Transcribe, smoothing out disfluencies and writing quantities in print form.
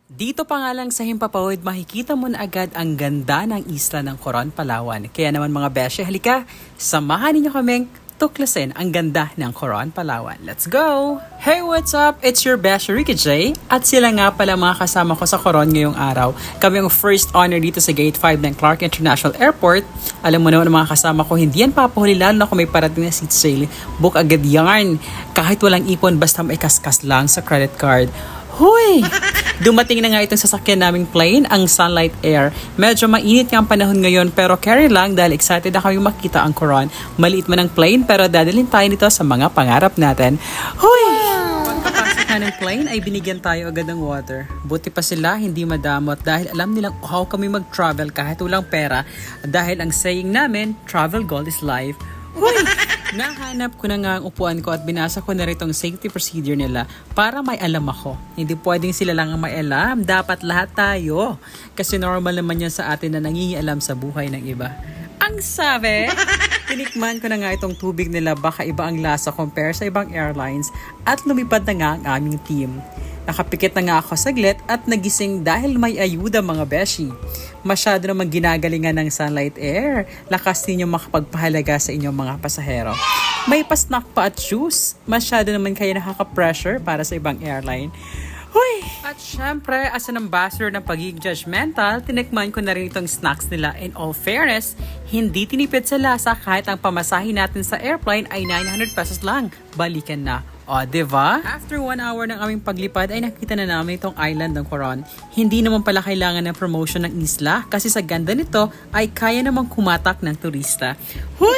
Dito pa nga lang sa Himpapawid, makikita mo na agad ang ganda ng isla ng Coron, Palawan. Kaya naman mga beshe, halika, samahan ninyo kaming tuklasin ang ganda ng Coron, Palawan. Let's go! Hey, what's up? It's your beshe, Ricky J. At sila nga pala mga kasama ko sa Coron ngayong araw. Kami ang first honor dito sa Gate 5 ng Clark International Airport. Alam mo naman mga kasama ko, hindi yan papahuli lalo na kung may parating na seat sale. Book agad yarn. Kahit walang ipon, basta may kaskas lang sa credit card. Hoy! Dumating na nga itong sasakyan naming plane, ang Sunlight Air. Medyo mainit nga ang panahon ngayon pero carry lang dahil excited na kami makita ang Coron. Maliit man ang plane pero dadalhin tayo nito sa mga pangarap natin. Hoy! Pagkapasok na ng plane ay binigyan tayo agad ng water. Buti pa sila hindi madamot dahil alam nilang how kami mag-travel kahit walang pera. Dahil ang saying namin, travel goal is life. Hoy! Nahanap ko na nga ang upuan ko at binasa ko na rin itong safety procedure nila para may alam ako. Hindi pwedeng sila lang ang may alam. Dapat lahat tayo. Kasi normal naman yan sa atin na nangingialam sa buhay ng iba. Ang sabi, tinikman ko na nga itong tubig nila. Baka iba ang lasa compare sa ibang airlines. At lumipad na nga ang aming team. Nakapikit na nga ako saglit at nagising dahil may ayuda mga beshi. Masyado namang ginagalingan ng Sunlight Air. Lakas ninyo makapagpahalaga sa inyong mga pasahero. May pa-snack pa at juice. Masyado naman kayo nakaka-pressure para sa ibang airline. Huy! At syempre, as an ambassador ng pagiging judgmental, tinikman ko na rin itong snacks nila. In all fairness, hindi tinipid sa lasa kahit ang pamasahe natin sa airplane ay 900 pesos lang. Balikan na. O, diba? After 1 hour ng aming paglipad ay nakita na namin itong island ng Coron. Hindi naman pala kailangan ng promotion ng isla kasi sa ganda nito ay kaya namang kumatak ng turista. Huy!